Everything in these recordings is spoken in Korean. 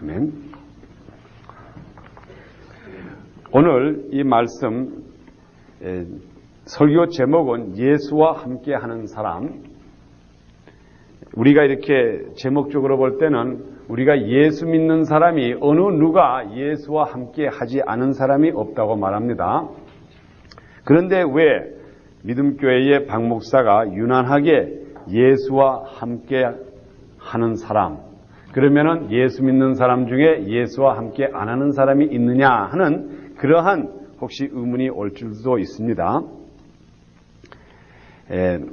아멘. 오늘 이 말씀 설교 제목은 예수와 함께 하는 사람. 우리가 이렇게 제목적으로 볼 때는 우리가 예수 믿는 사람이 어느 누가 예수와 함께 하지 않은 사람이 없다고 말합니다. 그런데 왜 믿음교회의 박 목사가 유난하게 예수와 함께 하는 사람, 그러면은 예수 믿는 사람 중에 예수와 함께 안 하는 사람이 있느냐 하는 그러한 혹시 의문이 올 줄도 있습니다.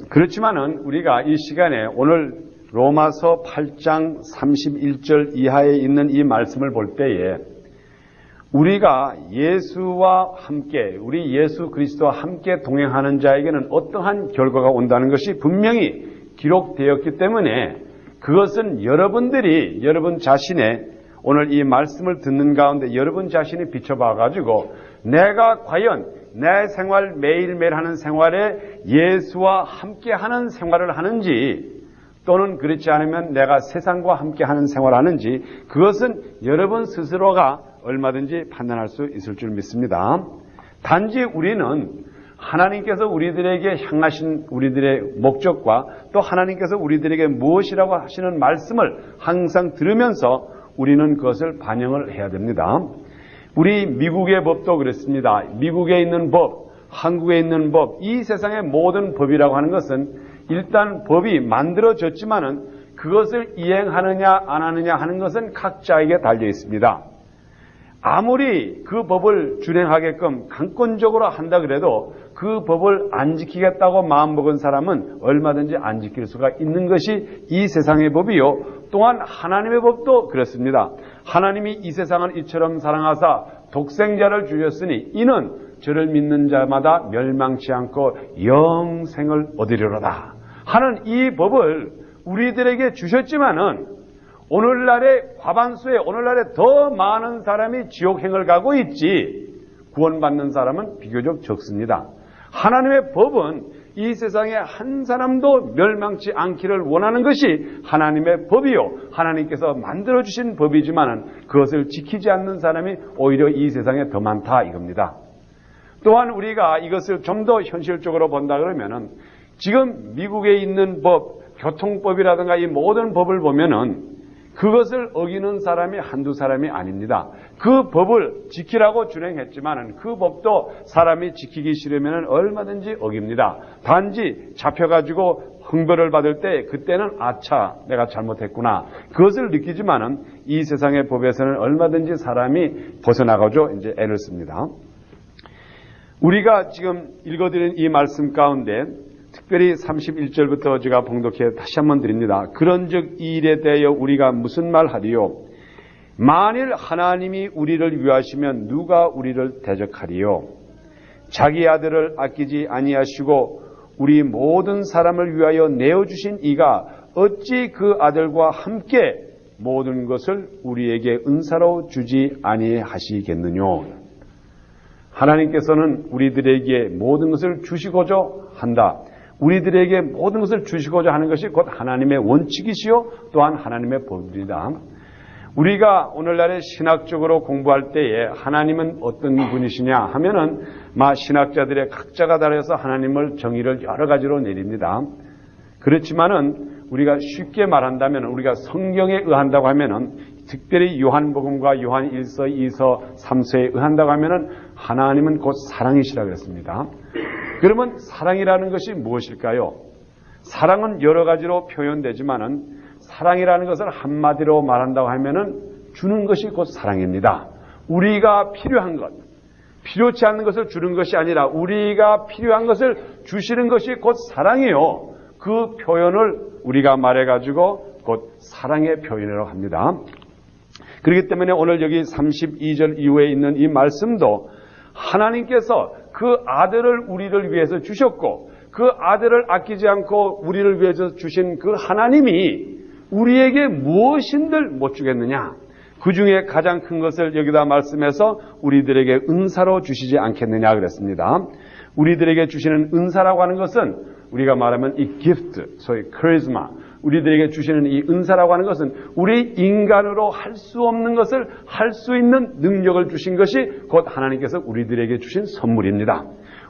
그렇지만은 우리가 이 시간에 오늘 로마서 8장 31절 이하에 있는 이 말씀을 볼 때에 우리가 예수와 함께, 우리 예수 그리스도와 함께 동행하는 자에게는 어떠한 결과가 온다는 것이 분명히 기록되었기 때문에 그것은 여러분들이 여러분 자신의 오늘 이 말씀을 듣는 가운데 여러분 자신이 비춰봐 가지고 내가 과연 내 생활 매일매일 하는 생활에 예수와 함께 하는 생활을 하는지 또는 그렇지 않으면 내가 세상과 함께 하는 생활을 하는지 그것은 여러분 스스로가 얼마든지 판단할 수 있을 줄 믿습니다. 단지 우리는 하나님께서 우리들에게 향하신 우리들의 목적과 또 하나님께서 우리들에게 무엇이라고 하시는 말씀을 항상 들으면서 우리는 그것을 반영을 해야 됩니다. 우리 미국의 법도 그렇습니다. 미국에 있는 법, 한국에 있는 법, 이 세상의 모든 법이라고 하는 것은 일단 법이 만들어졌지만은 그것을 이행하느냐 안 하느냐 하는 것은 각자에게 달려 있습니다. 아무리 그 법을 준행하게끔 강권적으로 한다 그래도 그 법을 안 지키겠다고 마음먹은 사람은 얼마든지 안 지킬 수가 있는 것이 이 세상의 법이요. 또한 하나님의 법도 그렇습니다. 하나님이 이 세상을 이처럼 사랑하사 독생자를 주셨으니 이는 저를 믿는 자마다 멸망치 않고 영생을 얻으리로다 하는 이 법을 우리들에게 주셨지만은 오늘날의 과반수에 오늘날에 더 많은 사람이 지옥행을 가고 있지 구원받는 사람은 비교적 적습니다. 하나님의 법은 이 세상에 한 사람도 멸망치 않기를 원하는 것이 하나님의 법이요. 하나님께서 만들어주신 법이지만 그것을 지키지 않는 사람이 오히려 이 세상에 더 많다 이겁니다. 또한 우리가 이것을 좀 더 현실적으로 본다 그러면은 지금 미국에 있는 법, 교통법이라든가 이 모든 법을 보면은 그것을 어기는 사람이 한두 사람이 아닙니다. 그 법을 지키라고 준행했지만 그 법도 사람이 지키기 싫으면 얼마든지 어깁니다. 단지 잡혀가지고 형벌을 받을 때 그때는 아차 내가 잘못했구나 그것을 느끼지만은 이 세상의 법에서는 얼마든지 사람이 벗어나가지고 이제 애를 씁니다. 우리가 지금 읽어드린 이 말씀 가운데 특별히 31절부터 제가 봉독해 다시 한번 드립니다. 그런즉 이 일에 대하여 우리가 무슨 말하리요? 만일 하나님이 우리를 위하시면 누가 우리를 대적하리요? 자기 아들을 아끼지 아니하시고 우리 모든 사람을 위하여 내어주신 이가 어찌 그 아들과 함께 모든 것을 우리에게 은사로 주지 아니하시겠느냐? 하나님께서는 우리들에게 모든 것을 주시고자 한다. 우리들에게 모든 것을 주시고자 하는 것이 곧 하나님의 원칙이시요 또한 하나님의 법입니다. 우리가 오늘날에 신학적으로 공부할 때에 하나님은 어떤 분이시냐 하면은 신학자들의 각자가 달려서 하나님을 정의를 여러 가지로 내립니다. 그렇지만은 우리가 쉽게 말한다면 우리가 성경에 의한다고 하면은 특별히 요한복음과 요한 1서, 2서, 3서에 의한다고 하면은 하나님은 곧 사랑이시라 그랬습니다. 그러면 사랑이라는 것이 무엇일까요? 사랑은 여러 가지로 표현되지만은 사랑이라는 것을 한마디로 말한다고 하면은 주는 것이 곧 사랑입니다. 우리가 필요한 것, 필요치 않는 것을 주는 것이 아니라 우리가 필요한 것을 주시는 것이 곧 사랑이요. 그 표현을 우리가 말해가지고 곧 사랑의 표현이라고 합니다. 그렇기 때문에 오늘 여기 32절 이후에 있는 이 말씀도 하나님께서 그 아들을 우리를 위해서 주셨고 그 아들을 아끼지 않고 우리를 위해서 주신 그 하나님이 우리에게 무엇인들 못 주겠느냐? 그 중에 가장 큰 것을 여기다 말씀해서 우리들에게 은사로 주시지 않겠느냐 그랬습니다. 우리들에게 주시는 은사라고 하는 것은 우리가 말하면 이 기프트, 소위 카리스마, 우리들에게 주시는 이 은사라고 하는 것은 우리 인간으로 할 수 없는 것을 할 수 있는 능력을 주신 것이 곧 하나님께서 우리들에게 주신 선물입니다.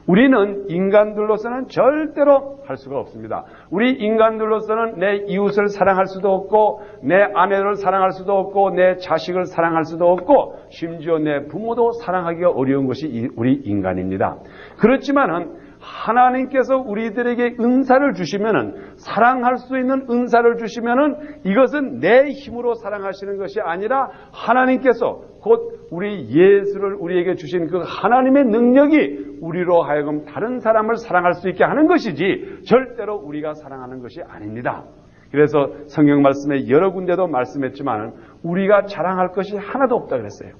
우리는 인간들로서는 절대로 할 수가 없습니다. 우리 인간들로서는 내 이웃을 사랑할 수도 없고 내 아내를 사랑할 수도 없고 내 자식을 사랑할 수도 없고 심지어 내 부모도 사랑하기가 어려운 것이 우리 인간입니다. 그렇지만은 하나님께서 우리들에게 은사를 주시면은 사랑할 수 있는 은사를 주시면은 이것은 내 힘으로 사랑하시는 것이 아니라 하나님께서 곧 우리 예수를 우리에게 주신 그 하나님의 능력이 우리로 하여금 다른 사람을 사랑할 수 있게 하는 것이지 절대로 우리가 사랑하는 것이 아닙니다. 그래서 성경 말씀에 여러 군데도 말씀했지만 우리가 자랑할 것이 하나도 없다 그랬어요.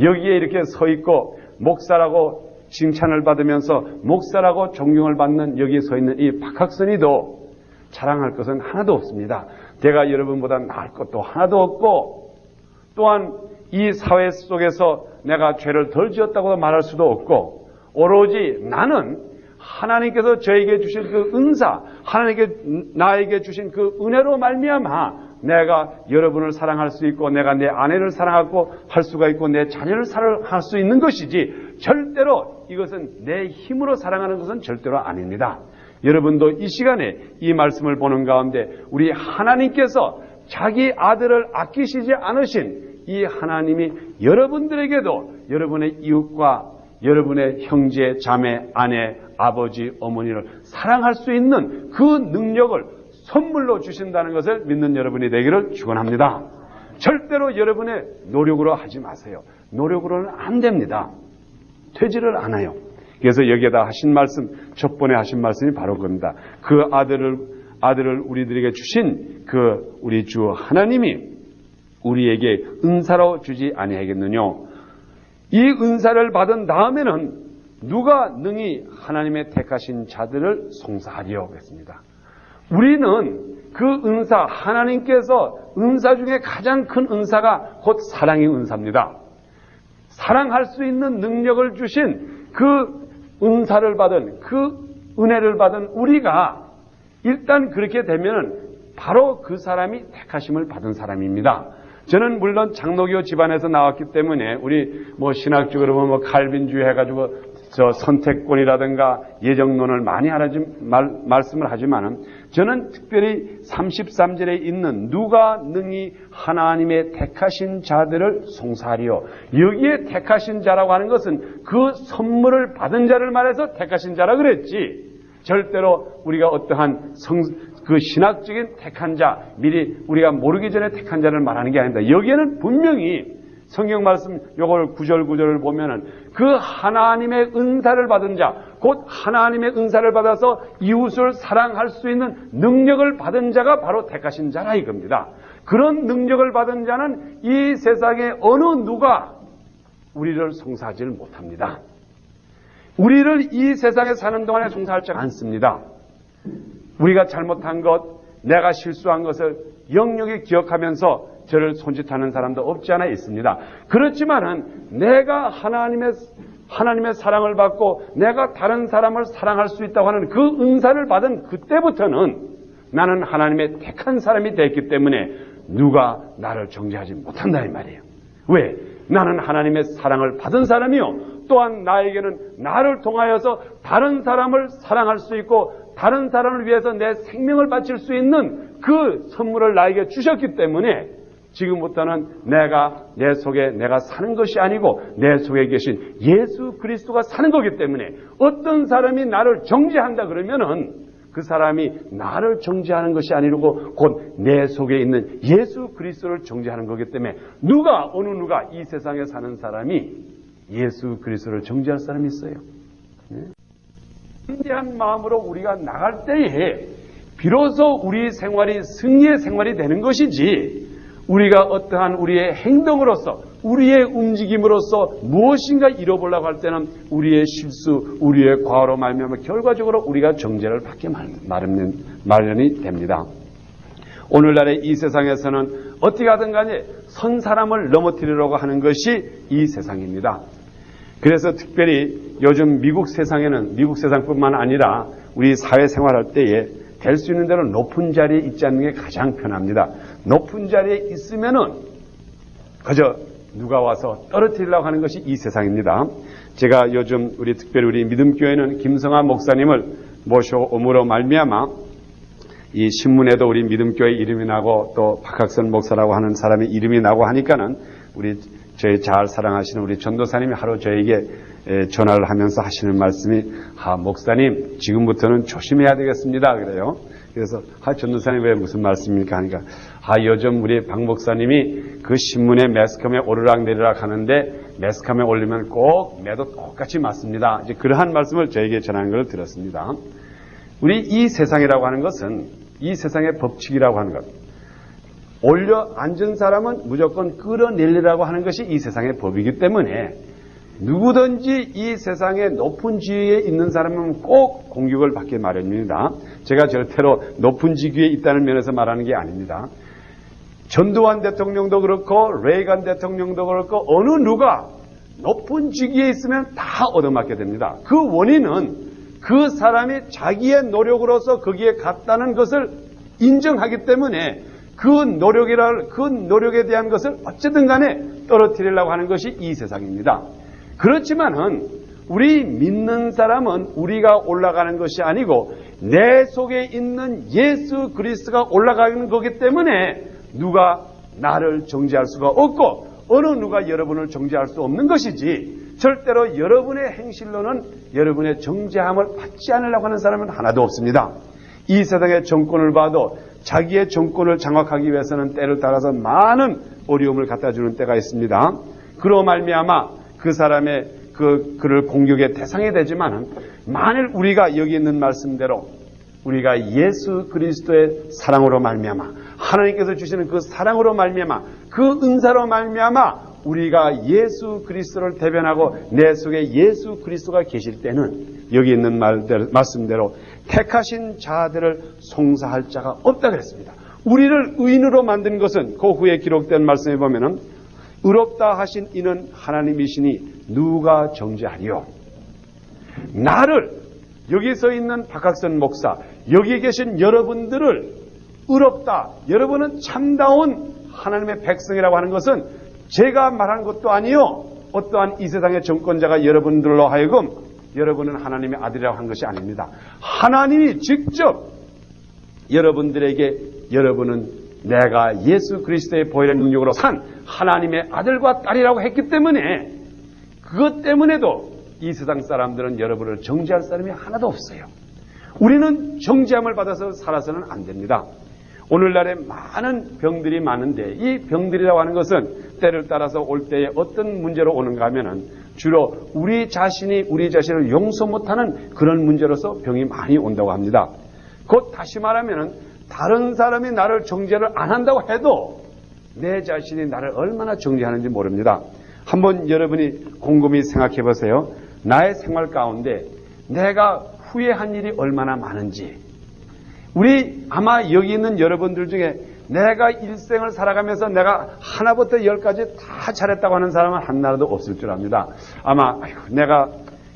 여기에 이렇게 서 있고 목사라고 칭찬을 받으면서 목사라고 존경을 받는 여기 서 있는 이 박학선이도 자랑할 것은 하나도 없습니다. 제가 여러분보다 나을 것도 하나도 없고 또한 이 사회 속에서 내가 죄를 덜 지었다고 말할 수도 없고 오로지 나는 하나님께서 저에게 주신 그 은사, 하나님께 나에게 주신 그 은혜로 말미암아 내가 여러분을 사랑할 수 있고 내가 내 아내를 사랑하고 할 수가 있고 내 자녀를 사랑할 수 있는 것이지 절대로 이것은 내 힘으로 사랑하는 것은 절대로 아닙니다. 여러분도 이 시간에 이 말씀을 보는 가운데 우리 하나님께서 자기 아들을 아끼시지 않으신 이 하나님이 여러분들에게도 여러분의 이웃과 여러분의 형제, 자매, 아내, 아버지, 어머니를 사랑할 수 있는 그 능력을 선물로 주신다는 것을 믿는 여러분이 되기를 축원합니다. 절대로 여러분의 노력으로 하지 마세요. 노력으로는 안 됩니다. 되지를 않아요. 그래서 여기에다 하신 말씀, 첫 번에 하신 말씀이 바로 그겁니다. 그 아들을 우리들에게 주신 그 우리 주 하나님이 우리에게 은사로 주지 아니하겠느냐. 이 은사를 받은 다음에는 누가 능히 하나님의 택하신 자들을 송사하리요 했습니다. 우리는 그 은사, 하나님께서 은사 중에 가장 큰 은사가 곧 사랑의 은사입니다. 사랑할 수 있는 능력을 주신 그 은사를 받은 그 은혜를 받은 우리가 일단 그렇게 되면은 바로 그 사람이 택하심을 받은 사람입니다. 저는 물론 장로교 집안에서 나왔기 때문에 우리 신학적으로 보면 칼빈주의 해가지고 선택권이라든가 예정론을 많이 말씀을 하지만은 저는 특별히 33절에 있는 누가 능히 하나님의 택하신 자들을 송사하리요. 여기에 택하신 자라고 하는 것은 그 선물을 받은 자를 말해서 택하신 자라 그랬지. 절대로 우리가 어떠한 그 신학적인 택한 자, 미리 우리가 모르기 전에 택한 자를 말하는 게 아닙니다. 여기에는 분명히 성경 말씀 요걸 구절을 보면은 그 하나님의 은사를 받은 자, 곧 하나님의 은사를 받아서 이웃을 사랑할 수 있는 능력을 받은 자가 바로 택하신 자라 이겁니다. 그런 능력을 받은 자는 이 세상에 어느 누가 우리를 송사하지를 못합니다. 우리를 이 세상에 사는 동안에 송사하지 않습니다. 우리가 잘못한 것, 내가 실수한 것을 영영히 기억하면서 저를 손짓하는 사람도 없지 않아 있습니다. 그렇지만은 내가 하나님의 사랑을 받고 내가 다른 사람을 사랑할 수 있다고 하는 그 은사를 받은 그때부터는 나는 하나님의 택한 사람이 됐기 때문에 누가 나를 정죄하지 못한다 이 말이에요. 왜? 나는 하나님의 사랑을 받은 사람이요. 또한 나에게는 나를 통하여서 다른 사람을 사랑할 수 있고 다른 사람을 위해서 내 생명을 바칠 수 있는 그 선물을 나에게 주셨기 때문에 지금부터는 내 속에 내가 사는 것이 아니고 내 속에 계신 예수 그리스도가 사는 거기 때문에 어떤 사람이 나를 정죄한다 그러면은 그 사람이 나를 정죄하는 것이 아니고 곧 내 속에 있는 예수 그리스도를 정죄하는 거기 때문에 어느 누가 이 세상에 사는 사람이 예수 그리스도를 정죄할 사람이 있어요. 담대한 마음으로 우리가 나갈 때에 비로소 우리 생활이 승리의 생활이 되는 것이지 우리가 어떠한 우리의 행동으로서 우리의 움직임으로서 무엇인가 잃어보려고 할 때는 우리의 실수, 우리의 과오로 말미암아 결과적으로 우리가 정죄를 받게 마련이 됩니다. 오늘날의 이 세상에서는 어떻게 하든 간에 선 사람을 넘어뜨리려고 하는 것이 이 세상입니다. 그래서 특별히 요즘 미국 세상뿐만 아니라 우리 사회생활할 때에 될 수 있는 대로 높은 자리에 있지 않는 게 가장 편합니다. 높은 자리에 있으면은 그저 누가 와서 떨어뜨리려고 하는 것이 이 세상입니다. 제가 요즘 특별히 우리 믿음교회는 김성하 목사님을 모셔옴으로 말미암아 이 신문에도 우리 믿음교회 이름이 나고 또 박학선 목사라고 하는 사람의 이름이 나고 하니까는 저희 잘 사랑하시는 우리 전도사님이 하루 저에게 전화를 하면서 하시는 말씀이 목사님 지금부터는 조심해야 되겠습니다. 그래요. 그래서 전도사님 왜 무슨 말씀입니까 하니까 요즘 우리 박 목사님이 그 신문에 매스컴에 오르락내리락 하는데 매스컴에 올리면 꼭 매도 똑같이 맞습니다. 이제 그러한 말씀을 저에게 전하는 걸 들었습니다. 우리 이 세상이라고 하는 것은 이 세상의 법칙이라고 하는 것. 올려 앉은 사람은 무조건 끌어내리라고 하는 것이 이 세상의 법이기 때문에 누구든지 이 세상의 높은 지위에 있는 사람은 꼭 공격을 받기 마련입니다. 제가 절대로 높은 직위에 있다는 면에서 말하는 게 아닙니다. 전두환 대통령도 그렇고 레이건 대통령도 그렇고 어느 누가 높은 직위에 있으면 다 얻어맞게 됩니다. 그 원인은 그 사람이 자기의 노력으로서 거기에 갔다는 것을 인정하기 때문에 그 노력에 대한 것을 어쨌든 간에 떨어뜨리려고 하는 것이 이 세상입니다. 그렇지만은 우리 믿는 사람은 우리가 올라가는 것이 아니고 내 속에 있는 예수 그리스도가 올라가는 거기 때문에 누가 나를 정죄할 수가 없고 어느 누가 여러분을 정죄할 수 없는 것이지 절대로 여러분의 행실로는 여러분의 정죄함을 받지 않으려고 하는 사람은 하나도 없습니다. 이 세상의 정권을 봐도 자기의 정권을 장악하기 위해서는 때를 따라서 많은 어려움을 갖다 주는 때가 있습니다. 그로 말미암아 그 사람의 그를 공격의 대상이 되지만은 만일 우리가 여기 있는 말씀대로 우리가 예수 그리스도의 사랑으로 말미암아 하나님께서 주시는 그 사랑으로 말미암아 그 은사로 말미암아 우리가 예수 그리스도를 대변하고 내 속에 예수 그리스도가 계실 때는 여기 있는 말씀대로 택하신 자들을 송사할 자가 없다 그랬습니다. 우리를 의인으로 만든 것은 그 후에 기록된 말씀에 보면은 의롭다 하신 이는 하나님이시니 누가 정죄하리요. 나를 여기서 있는 박학선 목사 여기 계신 여러분들을 의롭다 여러분은 참다운 하나님의 백성이라고 하는 것은 제가 말한 것도 아니요 어떠한 이 세상의 정권자가 여러분들로 하여금 여러분은 하나님의 아들이라고 한 것이 아닙니다. 하나님이 직접 여러분들에게 여러분은 내가 예수 그리스도의 보혈의 능력으로 산 하나님의 아들과 딸이라고 했기 때문에 그것 때문에도 이 세상 사람들은 여러분을 정죄할 사람이 하나도 없어요. 우리는 정죄함을 받아서 살아서는 안 됩니다. 오늘날에 많은 병들이 많은데 이 병들이라고 하는 것은 때를 따라서 올 때에 어떤 문제로 오는가 하면은 주로 우리 자신을 용서 못하는 그런 문제로서 병이 많이 온다고 합니다. 곧 다시 말하면은 다른 사람이 나를 정죄를 안 한다고 해도 내 자신이 나를 얼마나 정죄하는지 모릅니다. 한번 여러분이 곰곰이 생각해 보세요. 나의 생활 가운데 내가 후회한 일이 얼마나 많은지 우리 아마 여기 있는 여러분들 중에 내가 일생을 살아가면서 내가 하나부터 열까지 다 잘했다고 하는 사람은 하나도 없을 줄 압니다. 아마 내가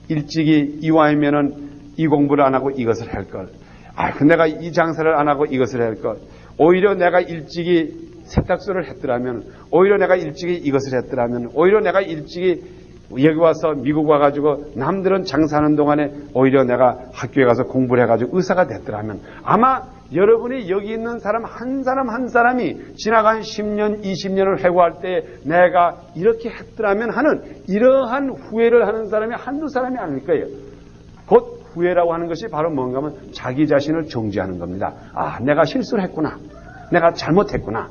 일찍이 이왕이면은 이 공부를 안 하고 이것을 할 걸. 내가 이 장사를 안 하고 이것을 할 걸. 오히려 내가 일찍이 세탁소를 했더라면, 오히려 내가 일찍이 이것을 했더라면, 오히려 내가 일찍이 여기 와서 미국 와가지고 남들은 장사하는 동안에 오히려 내가 학교에 가서 공부를 해가지고 의사가 됐더라면 아마 여러분이 여기 있는 사람 한 사람이 지나간 10년, 20년을 회고할 때 내가 이렇게 했더라면 하는 이러한 후회를 하는 사람이 한두 사람이 아닐 거예요. 곧 후회라고 하는 것이 바로 뭔가 하면 자기 자신을 정죄하는 겁니다. 내가 실수를 했구나. 내가 잘못했구나.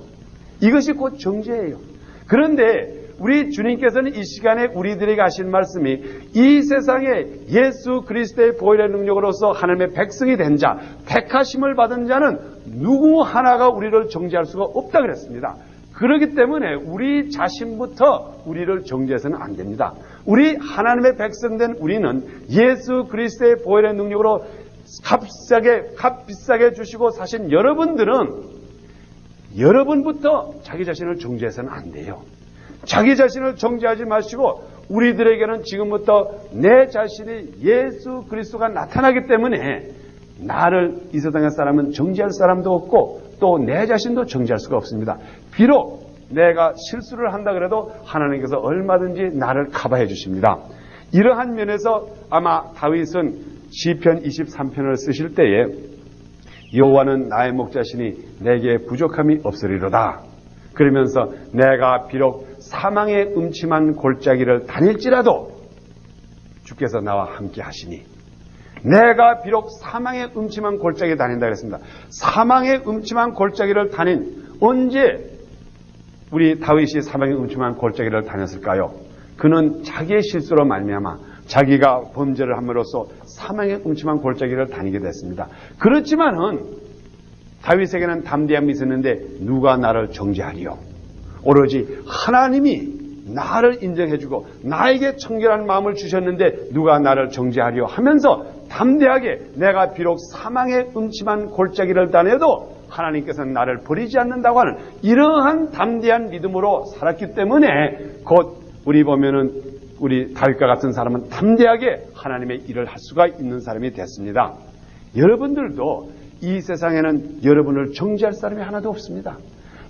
이것이 곧 정죄예요. 그런데 우리 주님께서는 이 시간에 우리들에게 하신 말씀이 이 세상에 예수 그리스도의 보혈의 능력으로서 하나님의 백성이 된 자, 택하심을 받은 자는 누구 하나가 우리를 정죄할 수가 없다 그랬습니다. 그렇기 때문에 우리 자신부터 우리를 정죄해서는 안 됩니다. 우리 하나님의 백성된 우리는 예수 그리스도의 보혈의 능력으로 값비싸게 주시고 사신 여러분들은 여러분부터 자기 자신을 정죄해서는 안 돼요. 자기 자신을 정죄하지 마시고 우리들에게는 지금부터 내 자신이 예수 그리스도가 나타나기 때문에 나를 이 세상의 사람은 정죄할 사람도 없고 또 내 자신도 정죄할 수가 없습니다. 비록 내가 실수를 한다 그래도 하나님께서 얼마든지 나를 커버해 주십니다. 이러한 면에서 아마 다윗은 시편 23편을 쓰실 때에 여호와는 나의 목자시니 내게 부족함이 없으리로다. 그러면서 내가 비록 사망의 음침한 골짜기를 다닐지라도 주께서 나와 함께 하시니, 내가 비록 사망의 음침한 골짜기를 다닌다 그랬습니다. 사망의 음침한 골짜기를 다닌, 언제 우리 다윗이 사망의 음침한 골짜기를 다녔을까요? 그는 자기의 실수로 말미암아 자기가 범죄를 함으로써 사망의 음침한 골짜기를 다니게 됐습니다. 그렇지만은 다윗에게는 담대함이 있었는데 누가 나를 정죄하리요? 오로지 하나님이 나를 인정해주고 나에게 청결한 마음을 주셨는데 누가 나를 정죄하리요? 하면서 담대하게 내가 비록 사망의 음침한 골짜기를 다녀도 하나님께서는 나를 버리지 않는다고 하는 이러한 담대한 믿음으로 살았기 때문에 곧 우리 보면은 우리 다윗과 같은 사람은 담대하게 하나님의 일을 할 수가 있는 사람이 됐습니다. 여러분들도 이 세상에는 여러분을 정죄할 사람이 하나도 없습니다.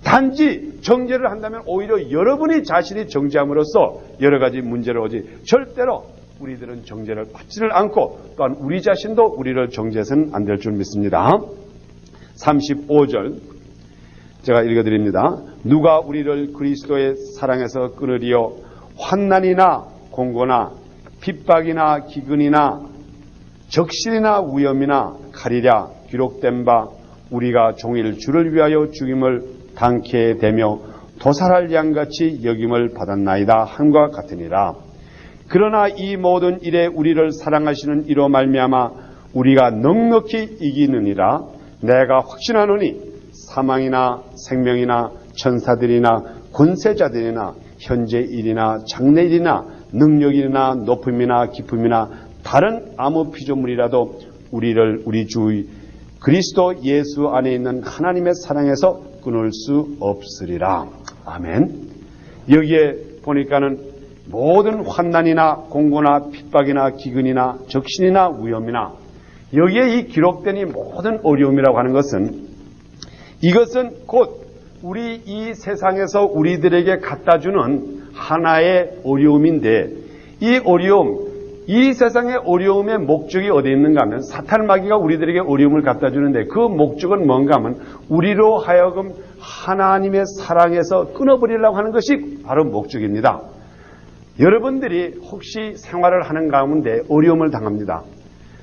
단지 정죄를 한다면 오히려 여러분이 자신이 정죄함으로써 여러 가지 문제를 오지, 절대로 우리들은 정죄를 받지를 않고 또한 우리 자신도 우리를 정죄해서는 안 될 줄 믿습니다. 35절 제가 읽어드립니다. 누가 우리를 그리스도의 사랑에서 끊으리요? 환난이나 공고나 핍박이나 기근이나 적신이나 위험이나 칼이랴. 기록된 바 우리가 종일 주를 위하여 죽임을 당케 되며 도살할 양같이 여김을 받았나이다 함과 같으니라. 그러나 이 모든 일에 우리를 사랑하시는 이로 말미암아 우리가 넉넉히 이기느니라. 내가 확신하노니 사망이나 생명이나 천사들이나 권세자들이나 현재 일이나 장래 일이나 능력이나 높음이나 깊음이나 다른 아무 피조물이라도 우리를 우리 주 그리스도 예수 안에 있는 하나님의 사랑에서 끊을 수 없으리라. 아멘. 여기에 보니까는 모든 환난이나 공고나 핍박이나 기근이나 적신이나 위험이나 여기에 이 기록된 이 모든 어려움이라고 하는 것은, 이것은 곧 우리 이 세상에서 우리들에게 갖다주는 하나의 어려움인데, 이 어려움, 이 세상의 어려움의 목적이 어디에 있는가 하면 사탄 마귀가 우리들에게 어려움을 갖다 주는데 그 목적은 뭔가 하면 우리로 하여금 하나님의 사랑에서 끊어버리려고 하는 것이 바로 목적입니다. 여러분들이 혹시 생활을 하는 가운데 어려움을 당합니다.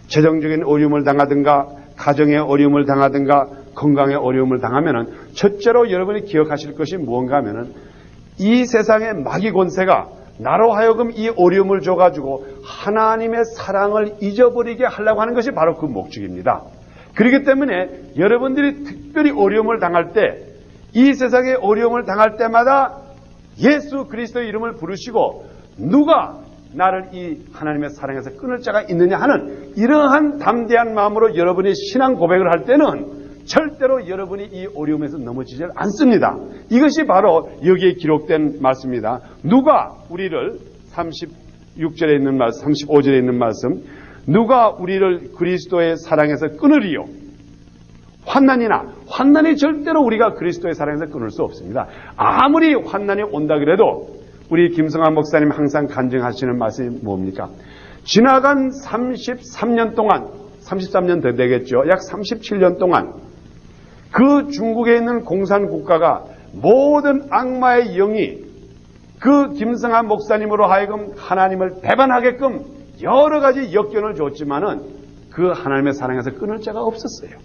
재정적인 어려움을 당하든가 가정의 어려움을 당하든가 건강의 어려움을 당하면은 첫째로 여러분이 기억하실 것이 무언가 하면은 이 세상의 마귀 권세가 나로 하여금 이 어려움을 줘가지고 하나님의 사랑을 잊어버리게 하려고 하는 것이 바로 그 목적입니다. 그렇기 때문에 여러분들이 특별히 어려움을 당할 때, 이 세상의 어려움을 당할 때마다 예수 그리스도의 이름을 부르시고 누가 나를 이 하나님의 사랑에서 끊을 자가 있느냐 하는 이러한 담대한 마음으로 여러분이 신앙 고백을 할 때는 절대로 여러분이 이 어려움에서 넘어지지 않습니다. 이것이 바로 여기에 기록된 말씀입니다. 누가 우리를 36절에 있는 말씀, 35절에 있는 말씀, 누가 우리를 그리스도의 사랑에서 끊으리요? 환난이 절대로 우리가 그리스도의 사랑에서 끊을 수 없습니다. 아무리 환난이 온다 그래도 우리 김성환 목사님 항상 간증하시는 말씀이 뭡니까? 지나간 33년 동안, 33년 더 되겠죠. 약 37년 동안 그 중국에 있는 공산국가가 모든 악마의 영이 그 김성환 목사님으로 하여금 하나님을 배반하게끔 여러 가지 역견을 줬지만은 그 하나님의 사랑에서 끊을 자가 없었어요.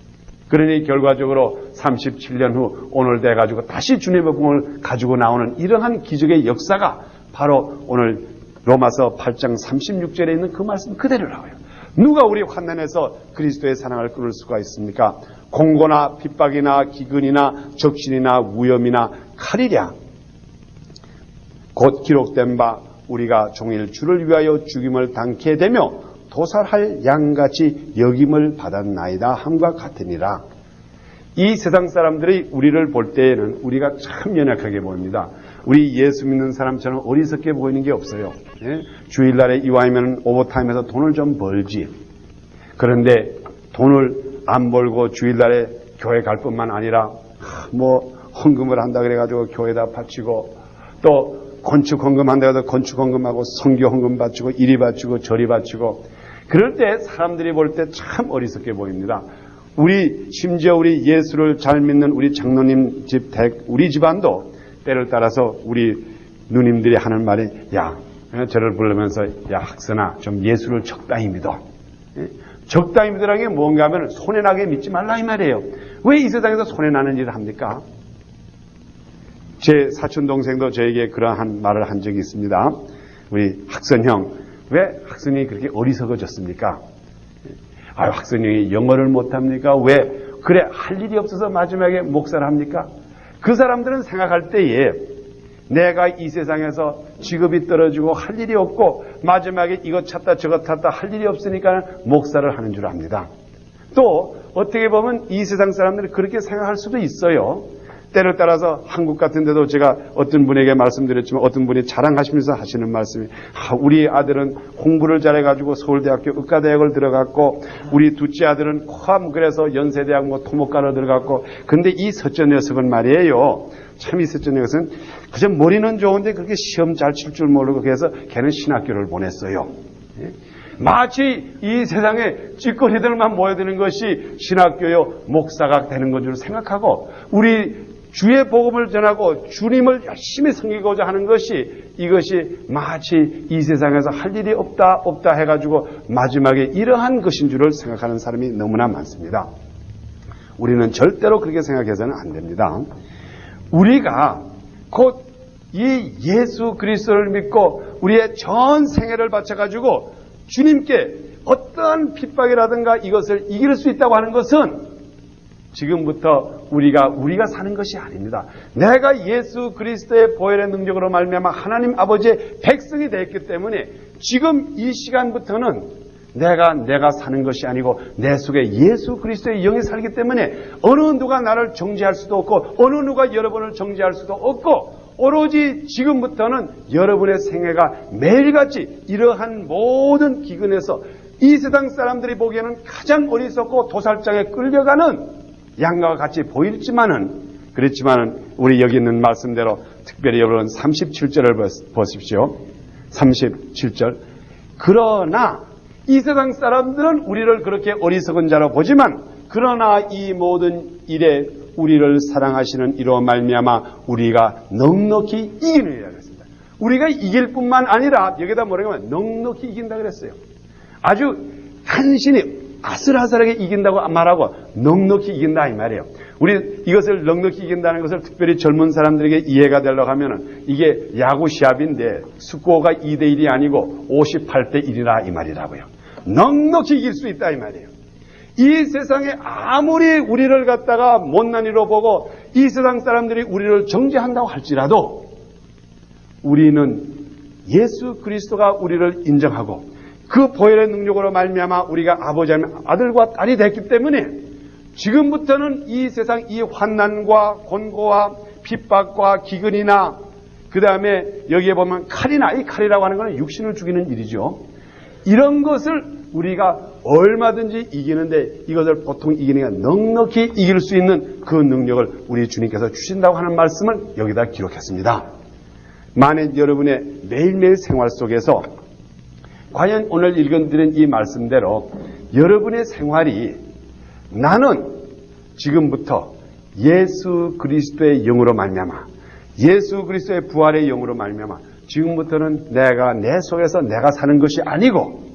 그러니 결과적으로 37년 후 오늘 돼가지고 다시 주님의 복음을 가지고 나오는 이러한 기적의 역사가 바로 오늘 로마서 8장 36절에 있는 그 말씀 그대로 나와요. 누가 우리 환난에서 그리스도의 사랑을 끊을 수가 있습니까? 공고나 핍박이나 기근이나 적신이나 위험이나 칼이랴. 곧 기록된 바 우리가 종일 주를 위하여 죽임을 당케 되며 도살할 양같이 여김을 받았나이다 함과 같으니라. 이 세상 사람들이 우리를 볼 때에는 우리가 참 연약하게 보입니다. 우리 예수 믿는 사람처럼 어리석게 보이는 게 없어요. 예? 주일날에 이왕이면 오버타임에서 돈을 좀 벌지. 그런데 돈을 안 벌고 주일날에 교회 갈 뿐만 아니라 헌금을 한다 그래가지고 교회에다 바치고, 또 건축 헌금한다 해서 건축 헌금하고 선교 헌금 바치고 이리 바치고 저리 바치고, 그럴 때 사람들이 볼 때 참 어리석게 보입니다. 심지어 우리 예수를 잘 믿는 우리 장로님 우리 집안도 때를 따라서 우리 누님들이 하는 말이, 야, 저를 부르면서, 야, 학선아, 좀 예수를 적당히 믿어. 적당히 믿으라는 게 뭔가 하면 손해나게 믿지 말라 이 말이에요. 왜 이 세상에서 손해나는 일을 합니까? 제 사촌 동생도 저에게 그러한 말을 한 적이 있습니다. 우리 학선 형, 왜 학선이 그렇게 어리석어졌습니까? 학선 형이 영어를 못합니까? 왜 그래 할 일이 없어서 마지막에 목사를 합니까? 그 사람들은 생각할 때에 내가 이 세상에서 직업이 떨어지고 할 일이 없고 마지막에 이것 찾다 저것 찾다 할 일이 없으니까 목사를 하는 줄 압니다. 또 어떻게 보면 이 세상 사람들이 그렇게 생각할 수도 있어요. 때를 따라서 한국 같은 데도 제가 어떤 분에게 말씀드렸지만 어떤 분이 자랑하시면서 하시는 말씀이, 우리 아들은 공부를 잘해가지고 서울대학교 의과대학을 들어갔고 우리 둘째 아들은 그래서 연세대학 토목과로 들어갔고, 근데 이 셋째 녀석은 말이에요, 참 이 셋째 녀석은 그저 머리는 좋은데 그렇게 시험 잘 칠 줄 모르고 그래서 걔는 신학교를 보냈어요. 마치 이 세상에 찌꺼리들만 모여드는 것이 신학교요 목사가 되는 건 줄 생각하고, 우리 주의 복음을 전하고 주님을 열심히 섬기고자 하는 것이, 이것이 마치 이 세상에서 할 일이 없다 해가지고 마지막에 이러한 것인 줄을 생각하는 사람이 너무나 많습니다. 우리는 절대로 그렇게 생각해서는 안 됩니다. 우리가 곧 이 예수 그리스도를 믿고 우리의 전 생애를 바쳐가지고 주님께 어떠한 핍박이라든가 이것을 이길 수 있다고 하는 것은 지금부터 우리가 사는 것이 아닙니다. 내가 예수 그리스도의 보혈의 능력으로 말미암아 하나님 아버지의 백성이 되었기 때문에 지금 이 시간부터는 내가 사는 것이 아니고 내 속에 예수 그리스도의 영이 살기 때문에 어느 누가 나를 정죄할 수도 없고 어느 누가 여러분을 정죄할 수도 없고, 오로지 지금부터는 여러분의 생애가 매일같이 이러한 모든 기근에서 이 세상 사람들이 보기에는 가장 어리석고 도살장에 끌려가는 양과 같이 그렇지만은 우리 여기 있는 말씀대로 특별히 여러분 37절을 보십시오. 37절. 그러나 이 세상 사람들은 우리를 그렇게 어리석은 자로 보지만 그러나 이 모든 일에 우리를 사랑하시는 이로 말미암아 우리가 넉넉히 이기느니라 그랬습니다. 우리가 이길 뿐만 아니라 여기다 뭐라고 하면 넉넉히 이긴다 그랬어요. 아주 간신히 아슬아슬하게 이긴다고 말하고 넉넉히 이긴다 이 말이에요. 우리 이것을 넉넉히 이긴다는 것을 특별히 젊은 사람들에게 이해가 되려고 하면은 이게 야구 시합인데 스코어가 2대1이 아니고 58대1이라 이 말이라고요. 넉넉히 이길 수 있다 이 말이에요. 이 세상에 아무리 우리를 갖다가 못난 이로 보고 이 세상 사람들이 우리를 정죄한다고 할지라도 우리는 예수 그리스도가 우리를 인정하고 그 보혈의 능력으로 말미암아 우리가 아버지 아들과 딸이 됐기 때문에 지금부터는 이 세상 이 환난과 곤고와 핍박과 기근이나 그 다음에 여기에 보면 칼이나, 이 칼이라고 하는 것은 육신을 죽이는 일이죠. 이런 것을 우리가 얼마든지 이기는데 이것을 보통 이기는 게 넉넉히 이길 수 있는 그 능력을 우리 주님께서 주신다고 하는 말씀을 여기다 기록했습니다. 만약 여러분의 매일매일 생활 속에서 과연 오늘 읽어드린 이 말씀대로 여러분의 생활이 나는 지금부터 예수 그리스도의 영으로 말미암아 예수 그리스도의 부활의 영으로 말미암아 지금부터는 내가 내 속에서 내가 사는 것이 아니고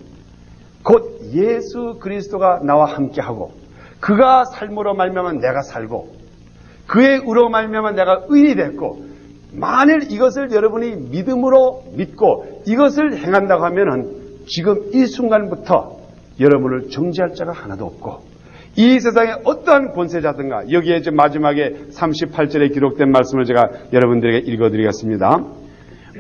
곧 예수 그리스도가 나와 함께하고 그가 삶으로 말미암아 내가 살고 그의 의로 말미암아 내가 의인이 됐고, 만일 이것을 여러분이 믿음으로 믿고 이것을 행한다고 하면은 지금 이 순간부터 여러분을 정죄할 자가 하나도 없고 이 세상에 어떠한 권세자든가, 여기에 이제 마지막에 38절에 기록된 말씀을 제가 여러분들에게 읽어드리겠습니다.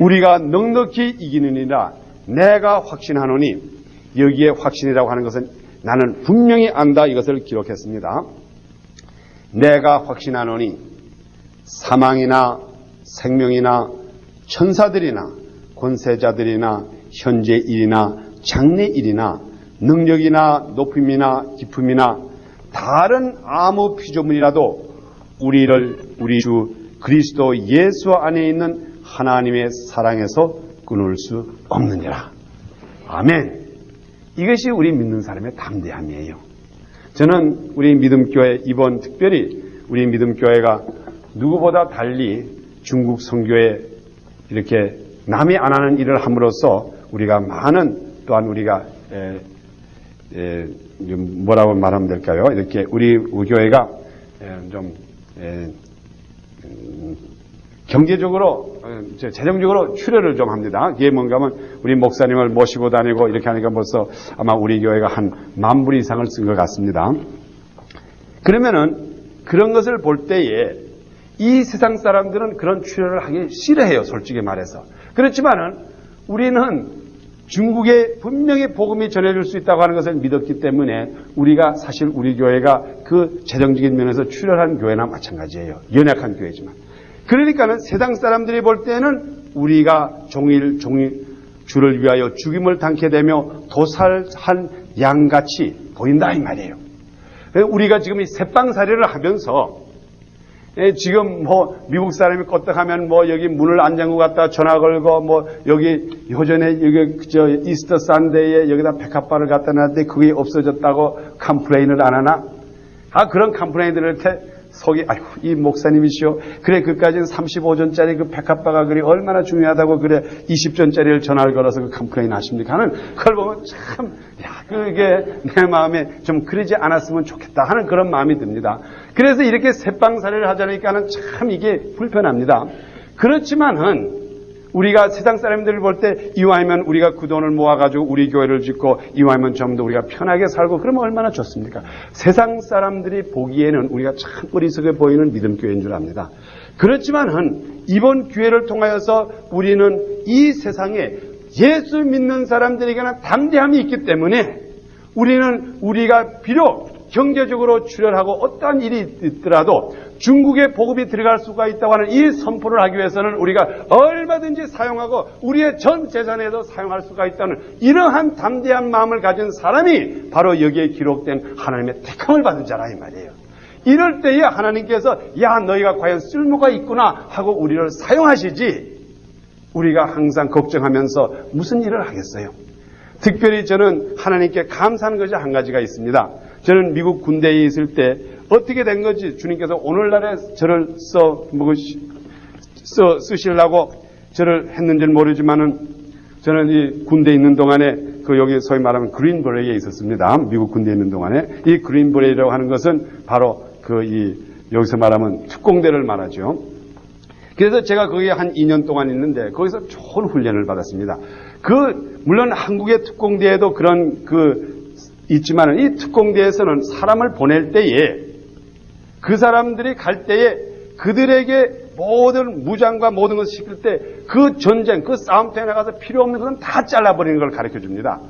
우리가 넉넉히 이기느니라 내가 확신하노니, 여기에 확신이라고 하는 것은 나는 분명히 안다 이것을 기록했습니다. 내가 확신하노니 사망이나 생명이나 천사들이나 권세자들이나 현재 일이나 장래 일이나 능력이나 높임이나 깊음이나 다른 아무 피조물이라도 우리 주 그리스도 예수 안에 있는 하나님의 사랑에서 끊을 수 없느니라. 아멘. 이것이 우리 믿는 사람의 담대함이에요. 저는 우리 믿음교회, 이번 특별히 우리 믿음교회가 누구보다 달리 중국 선교에 이렇게 남이 안 하는 일을 함으로써 우리가 많은, 또한 우리가 뭐라고 말하면 될까요? 이렇게 우리 교회가 좀 경제적으로, 재정적으로 출혈을 좀 합니다. 이게 뭔가 하면 우리 목사님을 모시고 다니고 이렇게 하니까 벌써 아마 우리 교회가 한 10,000불 이상을 쓴 것 같습니다. 그러면은 그런 것을 볼 때에 이 세상 사람들은 그런 출혈을 하기 싫어해요, 솔직히 말해서. 그렇지만은 우리는 중국에 분명히 복음이 전해질 수 있다고 하는 것을 믿었기 때문에 우리가 사실 우리 교회가 그 재정적인 면에서 출혈한 교회나 마찬가지예요. 연약한 교회지만. 그러니까는 세상 사람들이 볼 때는 우리가 종일 주를 위하여 죽임을 당케 되며 도살한 양같이 보인다 이 말이에요. 우리가 지금 이 새빵살이를 하면서 지금 뭐 미국 사람이 껐떡하면 뭐 여기 문을 안 잠그고 갔다 전화 걸고 뭐 여기 요전에 여기 저 이스터 산데이에 여기다 백합바를 갖다 놨는데 그게 없어졌다고 컴플레인을 안 하나? 그런 컴플레인들을 속이 아이고 이 목사님이시오. 그래 그까지는 35전짜리 그 백합바가 그래 얼마나 중요하다고 그래 20전짜리를 전화를 걸어서 그 컴플레인 하십니까 하는 그걸 보면 참 그게 내 마음에 좀 그러지 않았으면 좋겠다 하는 그런 마음이 듭니다. 그래서 이렇게 새빵살이를 하자니까는 참 이게 불편합니다. 그렇지만은 우리가 세상 사람들을 볼 때 이왕이면 우리가 그 돈을 모아가지고 우리 교회를 짓고 이왕이면 좀 더 우리가 편하게 살고 그러면 얼마나 좋습니까? 세상 사람들이 보기에는 우리가 참 어리석어 보이는 믿음교회인 줄 압니다. 그렇지만은 이번 기회를 통하여서 우리는 이 세상에 예수 믿는 사람들에게는 담대함이 있기 때문에 우리가 비록 경제적으로 출혈하고 어떠한 일이 있더라도 중국에 보급이 들어갈 수가 있다고 하는 이 선포를 하기 위해서는 우리가 얼마든지 사용하고 우리의 전 재산에도 사용할 수가 있다는 이러한 담대한 마음을 가진 사람이 바로 여기에 기록된 하나님의 택함을 받은 자라 이 말이에요. 이럴 때에 하나님께서 야 너희가 과연 쓸모가 있구나 하고 우리를 사용하시지 우리가 항상 걱정하면서 무슨 일을 하겠어요. 특별히 저는 하나님께 감사하는 것이 한 가지가 있습니다. 저는 미국 군대에 있을 때 어떻게 된 건지 주님께서 오늘날에 저를 쓰시려고 저를 했는지는 모르지만은 저는 이 군대에 있는 동안에 그 여기 소위 말하면 그린 베레이에 있었습니다. 미국 군대에 있는 동안에 이 그린 베레이라고 하는 것은 바로 여기서 말하면 특공대를 말하죠. 그래서 제가 거기에 한 2년 동안 있는데 거기서 좋은 훈련을 받았습니다. 물론 한국의 특공대에도 그런 있지만 이 특공대에서는 사람을 보낼 때에 그 사람들이 갈 때에 그들에게 모든 무장과 모든 것을 시킬 때 그 전쟁, 그 싸움터에 나가서 필요 없는 것은 다 잘라버리는 걸 가르쳐 줍니다.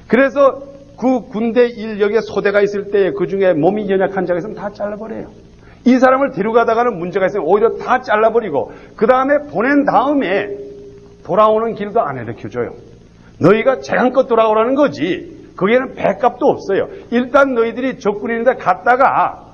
그래서 그 군대 인력의 소대가 있을 때에 그 중에 몸이 연약한 자가 있으면 다 잘라버려요. 이 사람을 데려가다가는 문제가 있으면 오히려 다 잘라버리고 그 다음에 보낸 다음에 돌아오는 길도 안 가르쳐줘요. 너희가 재간껏 돌아오라는 거지. 거기에는 배값도 없어요. 일단 너희들이 적군인데 갔다가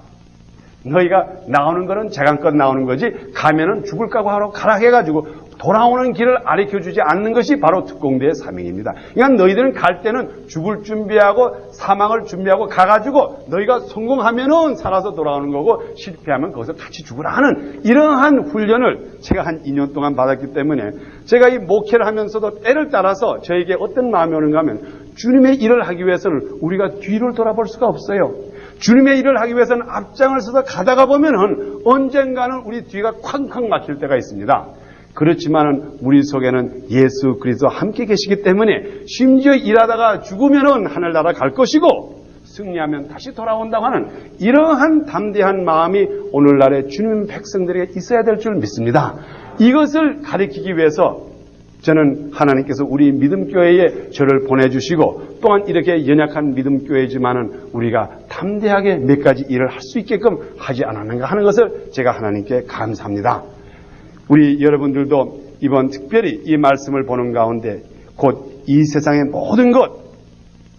너희가 나오는 거는 재간껏 나오는 거지 가면은 죽을 각오하러 가라 해가지고 돌아오는 길을 가르쳐주지 않는 것이 바로 특공대의 사명입니다. 그러니까 너희들은 갈 때는 죽을 준비하고 사망을 준비하고 가가지고 너희가 성공하면은 살아서 돌아오는 거고 실패하면 거기서 같이 죽으라 하는 이러한 훈련을 제가 한 2년 동안 받았기 때문에 제가 이 목회를 하면서도 때를 따라서 저에게 어떤 마음이 오는가 하면 주님의 일을 하기 위해서는 우리가 뒤를 돌아볼 수가 없어요. 주님의 일을 하기 위해서는 앞장을 서서 가다가 보면은 언젠가는 우리 뒤가 쾅쾅 막힐 때가 있습니다. 그렇지만은 우리 속에는 예수 그리스도 함께 계시기 때문에 심지어 일하다가 죽으면은 하늘나라 갈 것이고 승리하면 다시 돌아온다고 하는 이러한 담대한 마음이 오늘날의 주님 백성들에게 있어야 될 줄 믿습니다. 이것을 가리키기 위해서 저는 하나님께서 우리 믿음교회에 저를 보내주시고 또한 이렇게 연약한 믿음교회지만은 우리가 담대하게 몇 가지 일을 할 수 있게끔 하지 않았는가 하는 것을 제가 하나님께 감사합니다. 우리 여러분들도 이번 특별히 이 말씀을 보는 가운데 곧 이 세상의 모든 것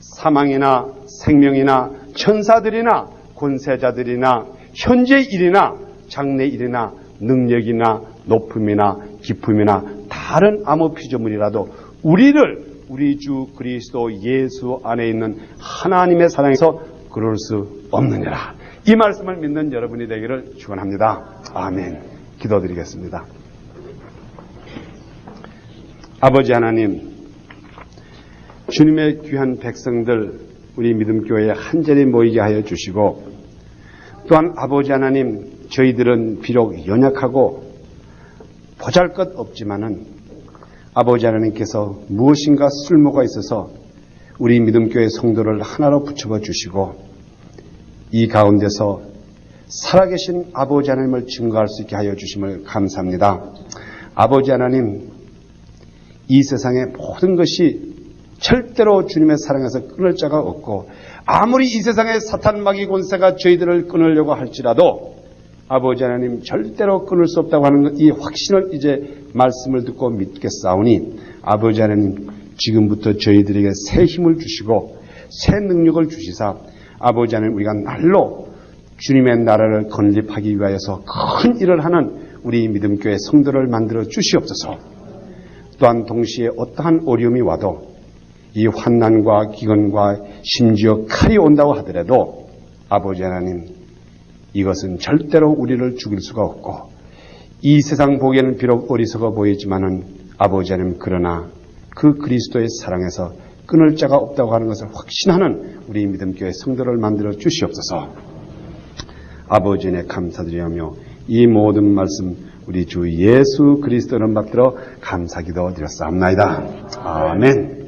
사망이나 생명이나 천사들이나 권세자들이나 현재 일이나 장래 일이나 능력이나 높음이나 기품이나 다른 아무 피조물이라도 우리를 우리 주 그리스도 예수 안에 있는 하나님의 사랑에서 그럴 수 없느니라. 이 말씀을 믿는 여러분이 되기를 축원합니다. 아멘. 기도드리겠습니다. 아버지 하나님, 주님의 귀한 백성들 우리 믿음교회에 한자리 모이게 하여 주시고, 또한 아버지 하나님, 저희들은 비록 연약하고 보잘것없지만은 아버지 하나님께서 무엇인가 쓸모가 있어서 우리 믿음교회 성도를 하나로 붙여 주시고, 이 가운데서 살아계신 아버지 하나님을 증거할 수 있게 하여 주심을 감사합니다. 아버지 하나님, 이 세상의 모든 것이 절대로 주님의 사랑에서 끊을 자가 없고, 아무리 이 세상의 사탄 마귀 권세가 저희들을 끊으려고 할지라도 아버지 하나님 절대로 끊을 수 없다고 하는 이 확신을 이제 말씀을 듣고 믿겠사오니, 아버지 하나님 지금부터 저희들에게 새 힘을 주시고 새 능력을 주시사 아버지 하나님 우리가 날로 주님의 나라를 건립하기 위하여서 큰 일을 하는 우리 믿음교회 성도를 만들어 주시옵소서. 또한 동시에 어떠한 어려움이 와도 이 환난과 기근과 심지어 칼이 온다고 하더라도 아버지 하나님, 이것은 절대로 우리를 죽일 수가 없고, 이 세상 보기에는 비록 어리석어 보이지만은 아버지 하나님, 그러나 그 그리스도의 사랑에서 끊을 자가 없다고 하는 것을 확신하는 우리 믿음교회 성도를 만들어 주시옵소서. 아버지 은혜 감사드리며 이 모든 말씀 우리 주 예수 그리스도를 받들어 감사기도 드렸사옵나이다. 아멘.